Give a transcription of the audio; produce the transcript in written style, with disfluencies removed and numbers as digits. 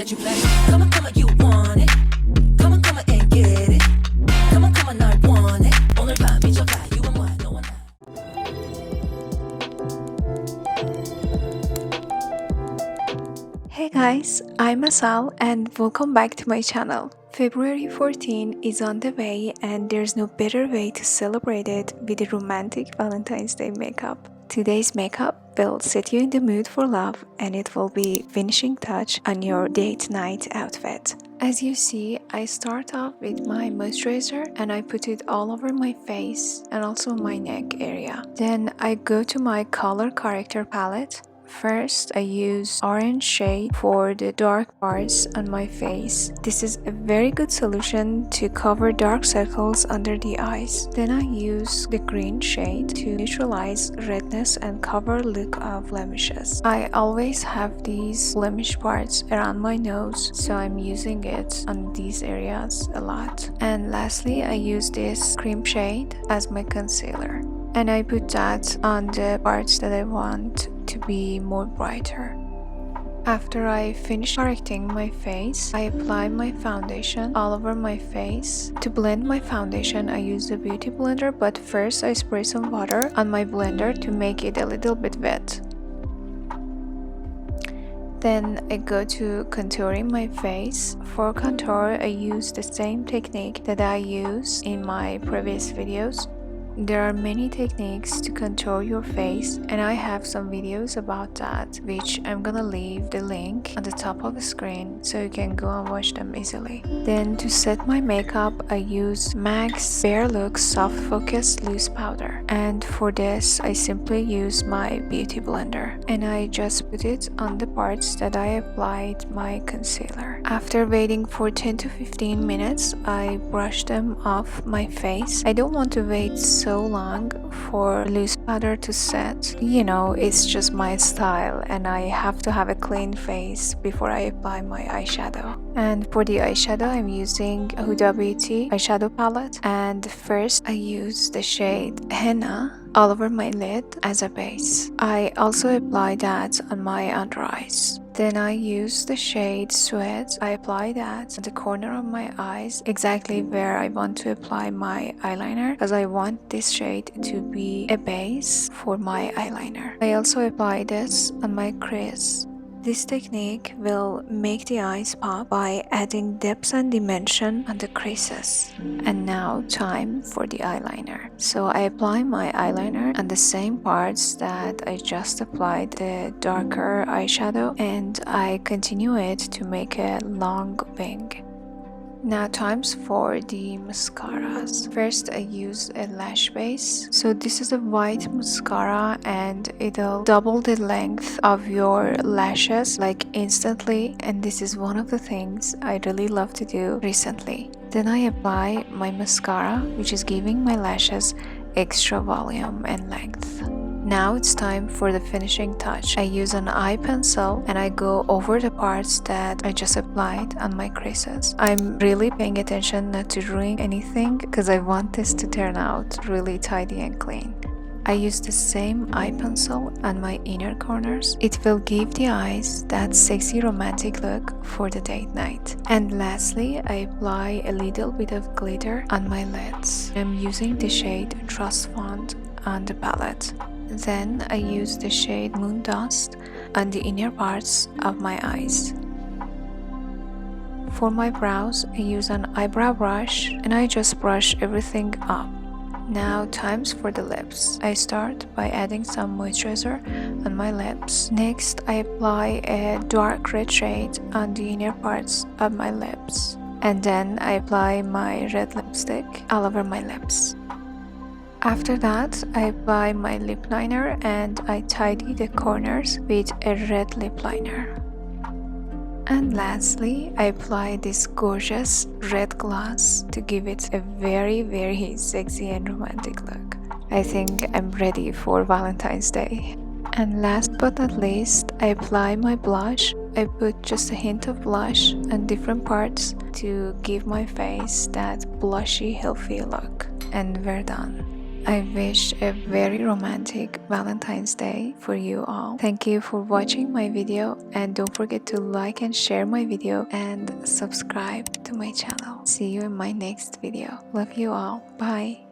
that you play. Come on, you want it. Come on and get it. Come on, I want it. 오늘 밤이 저 fly, you and what, no one else. Hey guys, I'm ASAL and welcome back to my channel. February 14 is on the way and there's no better way to celebrate it with a romantic Valentine's Day makeup. Today's makeup will set you in the mood for love and it will be finishing touch on your date night outfit. As you see, I start off with my moisturizer and I put it all over my face and also my neck area. Then I go to my color corrector palette. First, I use orange shade for the dark parts on my face. This is a very good solution to cover dark circles under the eyes. Then I use the green shade to neutralize redness and cover look of blemishes. I always have these blemish parts around my nose, so I'm using it on these areas a lot. And lastly, I use this cream shade as my concealer. And I put that on the parts that I want to be more brighter. After I finish correcting my face, I apply my foundation all over my face. To blend my foundation, I use the beauty blender, but first I spray some water on my blender to make it a little bit wet. Then I go to contouring my face. For contour, I use the same technique that I use in my previous videos. There are many techniques to contour your face and I have some videos about that, which I'm gonna leave the link on the top of the screen so you can go and watch them easily. Then to set my makeup, I use M.A.C Bare Look Soft Focus Loose Powder, and for this I simply use my beauty blender and I just put it on the parts that I applied my concealer. After waiting for 10 to 15 minutes, I brush them off my face. I don't want to wait so long for loose powder to set. You know, it's just my style and I have to have a clean face before I apply my eyeshadow. And for the eyeshadow, I'm using Huda Beauty eyeshadow palette, and first I use the shade Henna all over my lid as a base. I also apply that on my under eyes. Then I use the shade Suede. I apply that on the corner of my eyes, exactly where I want to apply my eyeliner, because I want this shade to be a base for my eyeliner. I also apply this on my crease. This technique will make the eyes pop by adding depth and dimension on the creases. And now time for the eyeliner. So I apply my eyeliner on the same parts that I just applied the darker eyeshadow and I continue it to make a long wing. Now times for the mascaras. First I use a lash base. So this is a white mascara and it'll double the length of your lashes like instantly, and this is one of the things I really love to do recently. Then I apply my mascara, which is giving my lashes extra volume and length. Now it's time for the finishing touch. I use an eye pencil and I go over the parts that I just applied on my creases. I'm really paying attention not to ruin anything because I want this to turn out really tidy and clean. I use the same eye pencil on my inner corners. It will give the eyes that sexy romantic look for the date night. And lastly, I apply a little bit of glitter on my lids. I'm using the shade Trust Font on the palette. Then I use the shade Moon Dust on the inner parts of my eyes. For my brows, I use an eyebrow brush and I just brush everything up. Now times for the lips. I start by adding some moisturizer on my lips. Next, I apply a dark red shade on the inner parts of my lips. And then I apply my red lipstick all over my lips. After that, I apply my lip liner and I tidy the corners with a red lip liner. And lastly, I apply this gorgeous red gloss to give it a very sexy and romantic look. I think I'm ready for Valentine's Day. And last but not least, I apply my blush. I put just a hint of blush on different parts to give my face that blushy, healthy look. And we're done. I wish a very romantic Valentine's Day for you all. Thank you for watching my video, and don't forget to like and share my video and subscribe to my channel. See you in my next video. Love you all. Bye.